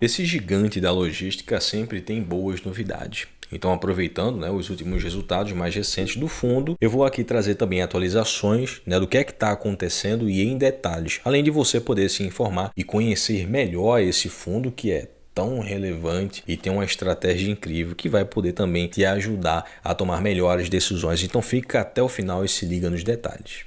Esse gigante da logística sempre tem boas novidades. Então, aproveitando os últimos resultados mais recentes do fundo, eu vou aqui trazer também atualizações do que é que está acontecendo e em detalhes, além de você poder se informar e conhecer melhor esse fundo que é tão relevante e tem uma estratégia incrível que vai poder também te ajudar a tomar melhores decisões. Então, fica até o final e se liga nos detalhes.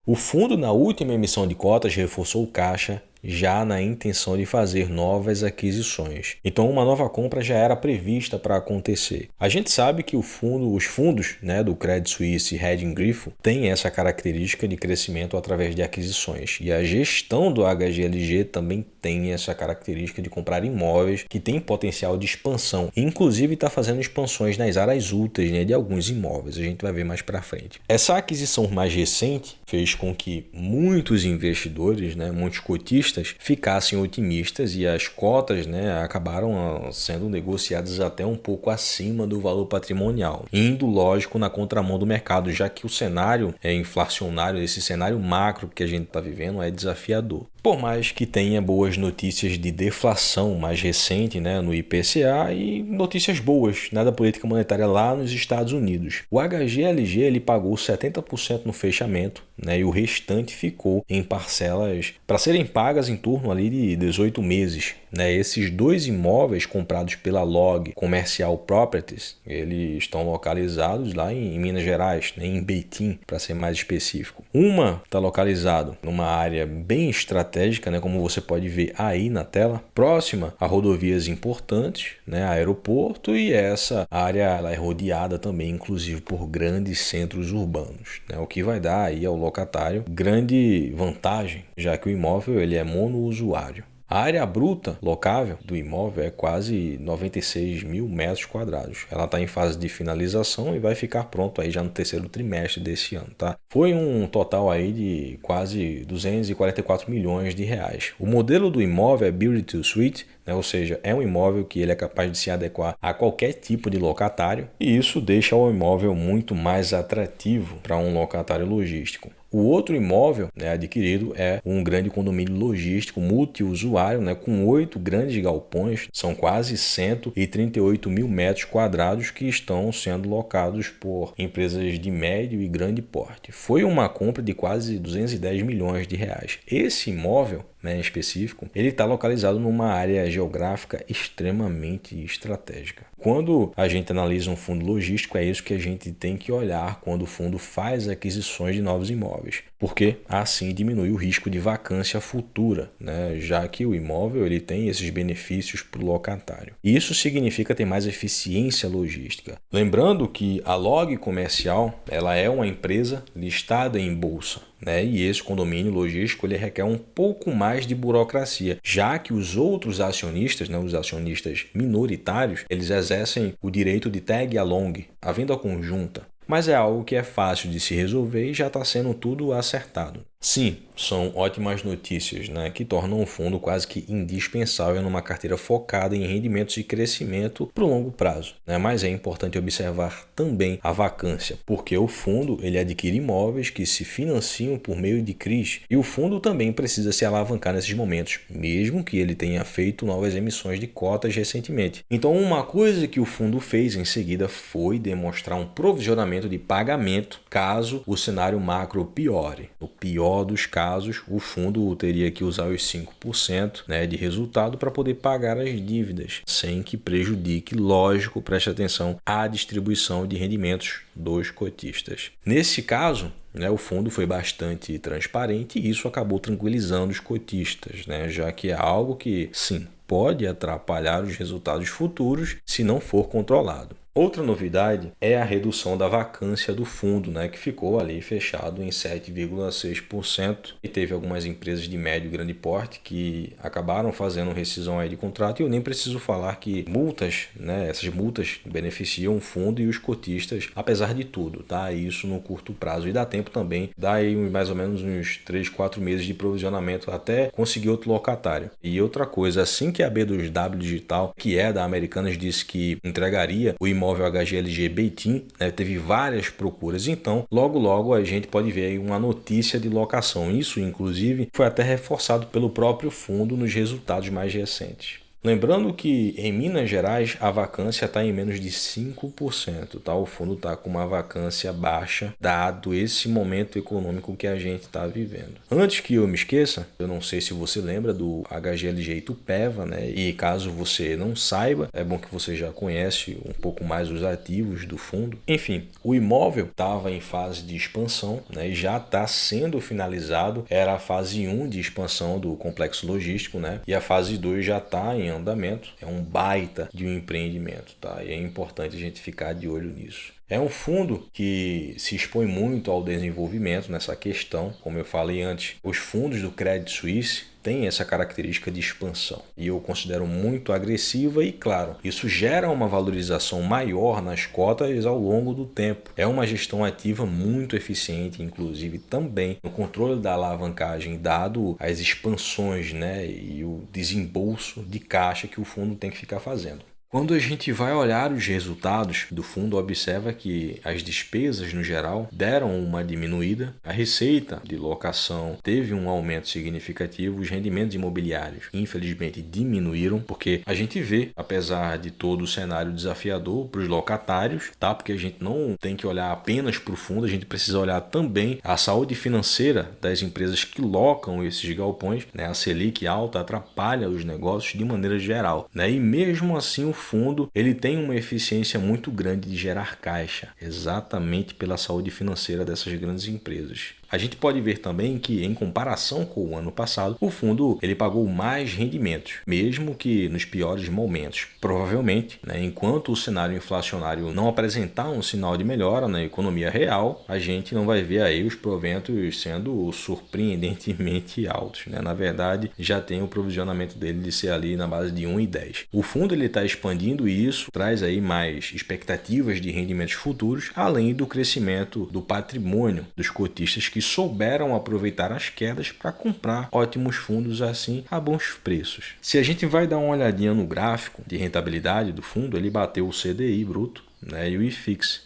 O fundo, na última emissão de cotas, reforçou o caixa já na intenção de fazer novas aquisições. Então, uma nova compra já era prevista para acontecer. A gente sabe que os fundos do Credit Suisse e Hedging Grifo têm essa característica de crescimento através de aquisições. E a gestão do HGLG também tem essa característica de comprar imóveis que têm potencial de expansão. Inclusive, está fazendo expansões nas áreas úteis de alguns imóveis. A gente vai ver mais para frente. Essa aquisição mais recente fez com que muitos investidores, muitos cotistas, ficassem otimistas e as cotas acabaram sendo negociadas até um pouco acima do valor patrimonial, indo, lógico, na contramão do mercado, já que o cenário inflacionário, esse cenário macro que a gente está vivendo é desafiador. Por mais que tenha boas notícias de deflação mais recente no IPCA e notícias boas da política monetária lá nos Estados Unidos. O HGLG ele pagou 70% no fechamento e o restante ficou em parcelas para serem pagas em torno ali de 18 meses. Esses dois imóveis comprados pela Log Commercial Properties, eles estão localizados lá em Minas Gerais, em Betim, para ser mais específico. Uma está localizado numa área bem estratégica, como você pode ver aí na tela, próxima a rodovias importantes, aeroporto, e essa área ela é rodeada também, inclusive, por grandes centros urbanos, o que vai dar aí ao locatário grande vantagem, já que o imóvel ele é monousuário. A área bruta locável do imóvel é quase 96 mil metros quadrados. Ela está em fase de finalização e vai ficar pronto aí já no terceiro trimestre desse ano, tá? Foi um total aí de quase 244 milhões de reais. O modelo do imóvel é Build to Suit, ou seja, é um imóvel que ele é capaz de se adequar a qualquer tipo de locatário e isso deixa o imóvel muito mais atrativo para um locatário logístico. O outro imóvel adquirido é um grande condomínio logístico multiusuário com 8 grandes galpões, são quase 138 mil metros quadrados que estão sendo locados por empresas de médio e grande porte. Foi uma compra de quase 210 milhões de reais. Esse imóvel em específico, ele está localizado numa área geográfica extremamente estratégica. Quando a gente analisa um fundo logístico, é isso que a gente tem que olhar quando o fundo faz aquisições de novos imóveis, porque assim diminui o risco de vacância futura, já que o imóvel ele tem esses benefícios para o locatário. Isso significa ter mais eficiência logística. Lembrando que a Log Comercial ela é uma empresa listada em bolsa. E esse condomínio logístico ele requer um pouco mais de burocracia, já que os outros acionistas, os acionistas minoritários, eles exercem o direito de tag along, a venda conjunta. Mas é algo que é fácil de se resolver e já está sendo tudo acertado. Sim, são ótimas notícias, que tornam o fundo quase que indispensável numa carteira focada em rendimentos e crescimento para o longo prazo. Mas é importante observar também a vacância, porque o fundo ele adquire imóveis que se financiam por meio de CRIs e o fundo também precisa se alavancar nesses momentos, mesmo que ele tenha feito novas emissões de cotas recentemente. Então, uma coisa que o fundo fez em seguida foi demonstrar um provisionamento de pagamento caso o cenário macro piore. No pior dos casos, o fundo teria que usar os 5% de resultado para poder pagar as dívidas, sem que prejudique, lógico, preste atenção, a distribuição de rendimentos dos cotistas. Nesse caso, o fundo foi bastante transparente e isso acabou tranquilizando os cotistas, já que é algo que, sim, pode atrapalhar os resultados futuros se não for controlado. Outra novidade é a redução da vacância do fundo, que ficou ali fechado em 7,6% e teve algumas empresas de médio e grande porte que acabaram fazendo rescisão aí de contrato e eu nem preciso falar que multas, essas multas beneficiam o fundo e os cotistas, apesar de tudo, tá? Isso no curto prazo e dá tempo também, dá aí mais ou menos uns 3, 4 meses de provisionamento até conseguir outro locatário. E outra coisa, assim que a B2W Digital, que é da Americanas, disse que entregaria o imóvel imóvel HGLG Beitim, né, teve várias procuras, então logo a gente pode ver aí uma notícia de locação. Isso, inclusive, foi até reforçado pelo próprio fundo nos resultados mais recentes. Lembrando que em Minas Gerais a vacância está em menos de 5%, tá? O fundo está com uma vacância baixa, dado esse momento econômico que a gente está vivendo. Antes que eu me esqueça, eu não sei se você lembra do HGLG Itupeva, né? E caso você não saiba, é bom que você já conhece um pouco mais os ativos do fundo. Enfim, o imóvel estava em fase de expansão, né? E já está sendo finalizado. Era a fase 1 de expansão do complexo logístico, né? E a fase 2 já está em andamento. É um baita de um empreendimento, tá? E é importante a gente ficar de olho nisso. É um fundo que se expõe muito ao desenvolvimento nessa questão. Como eu falei antes, os fundos do Credit Suisse têm essa característica de expansão e eu considero muito agressiva e, claro, isso gera uma valorização maior nas cotas ao longo do tempo. É uma gestão ativa muito eficiente, inclusive também no controle da alavancagem, dado as expansões, né, e o desembolso de caixa que o fundo tem que ficar fazendo. Quando a gente vai olhar os resultados do fundo, observa que as despesas no geral deram uma diminuída, a receita de locação teve um aumento significativo, os rendimentos imobiliários infelizmente diminuíram, porque a gente vê, apesar de todo o cenário desafiador para os locatários, tá? Porque a gente não tem que olhar apenas para o fundo, a gente precisa olhar também a saúde financeira das empresas que locam esses galpões, né? A Selic alta atrapalha os negócios de maneira geral, né? E mesmo assim o fundo ele tem uma eficiência muito grande de gerar caixa, exatamente pela saúde financeira dessas grandes empresas. A gente pode ver também que, em comparação com o ano passado, o fundo ele pagou mais rendimentos, mesmo que nos piores momentos. Provavelmente, né, enquanto o cenário inflacionário não apresentar um sinal de melhora na economia real, a gente não vai ver aí os proventos sendo surpreendentemente altos, né? Na verdade, já tem o provisionamento dele de ser ali na base de 1,10. O fundo ele está expandindo isso, traz aí mais expectativas de rendimentos futuros, além do crescimento do patrimônio dos cotistas que souberam aproveitar as quedas para comprar ótimos fundos assim a bons preços. Se a gente vai dar uma olhadinha no gráfico de rentabilidade do fundo, ele bateu o CDI bruto, né, e o IFIX,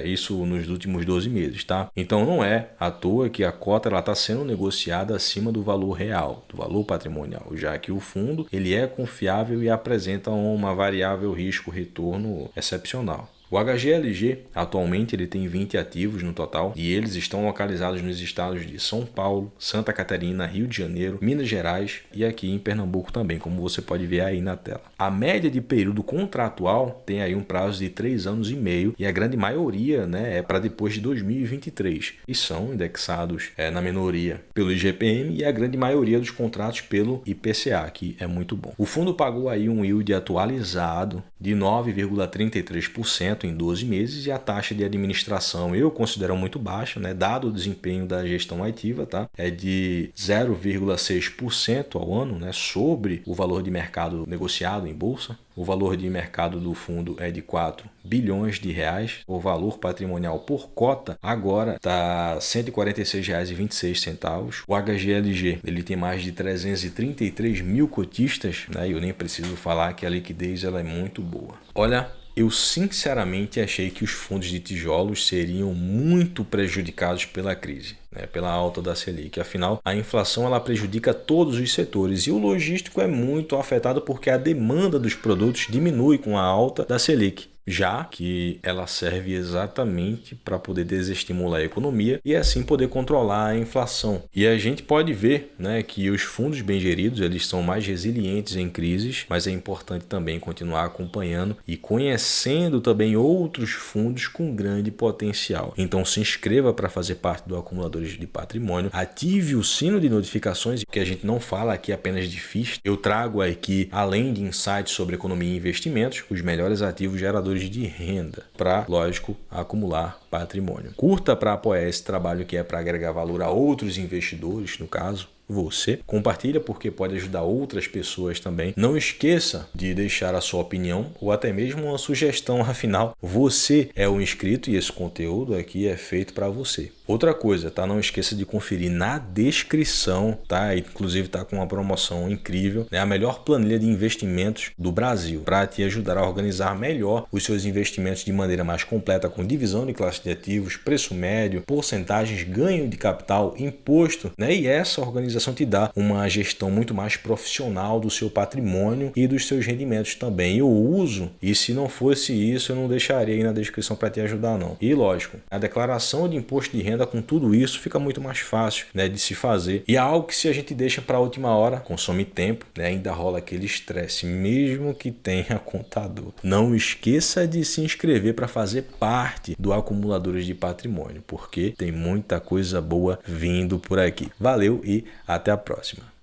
isso nos últimos 12 meses, tá? Então não é à toa que a cota está sendo negociada acima do valor real, do valor patrimonial, já que o fundo ele é confiável e apresenta uma variável risco-retorno excepcional. O HGLG, atualmente, ele tem 20 ativos no total e eles estão localizados nos estados de São Paulo, Santa Catarina, Rio de Janeiro, Minas Gerais e aqui em Pernambuco também, como você pode ver aí na tela. A média de período contratual tem aí um prazo de 3 anos e meio e a grande maioria, né, é para depois de 2023 e são indexados na minoria pelo IGPM e a grande maioria dos contratos pelo IPCA, que é muito bom. O fundo pagou aí um yield atualizado de 9,33% em 12 meses e a taxa de administração eu considero muito baixa, né, dado o desempenho da gestão ativa, tá? É de 0,6% ao ano, né, sobre o valor de mercado negociado em bolsa. O valor de mercado do fundo é de 4 bilhões de reais. O valor patrimonial por cota agora está R$ 146,26. O HGLG ele tem mais de 333 mil cotistas, né? Eu nem preciso falar que a liquidez ela é muito boa. Olha, eu sinceramente achei que os fundos de tijolos seriam muito prejudicados pela crise, né, pela alta da Selic. Afinal, a inflação ela prejudica todos os setores e o logístico é muito afetado porque a demanda dos produtos diminui com a alta da Selic, já que ela serve exatamente para poder desestimular a economia e assim poder controlar a inflação. E a gente pode ver, né, que os fundos bem geridos eles são mais resilientes em crises, mas é importante também continuar acompanhando e conhecendo também outros fundos com grande potencial. Então se inscreva para fazer parte do Acumuladores de Patrimônio, ative o sino de notificações, que a gente não fala aqui apenas de FIIs. Eu trago aqui, além de insights sobre economia e investimentos, os melhores ativos geradores de renda para, lógico, acumular patrimônio. Curta para apoiar esse trabalho que é para agregar valor a outros investidores, no caso, você. Compartilha porque pode ajudar outras pessoas também. Não esqueça de deixar a sua opinião ou até mesmo uma sugestão, afinal, você é um inscrito e esse conteúdo aqui é feito para você. Outra coisa, tá? Não esqueça de conferir na descrição, tá? Inclusive tá com uma promoção incrível, né? A melhor planilha de investimentos do Brasil, para te ajudar a organizar melhor os seus investimentos de maneira mais completa, com divisão de classe de ativos, preço médio, porcentagens, ganho de capital, imposto, né? E essa organização te dá uma gestão muito mais profissional do seu patrimônio e dos seus rendimentos também. Eu uso, e se não fosse isso, eu não deixaria aí na descrição para te ajudar não. E lógico, a declaração de imposto de renda com tudo isso fica muito mais fácil, né, de se fazer. E é algo que se a gente deixa para a última hora, consome tempo, né? Ainda rola aquele estresse, mesmo que tenha contador. Não esqueça de se inscrever para fazer parte do Acumuladores de Patrimônio, porque tem muita coisa boa vindo por aqui. Valeu e até a próxima.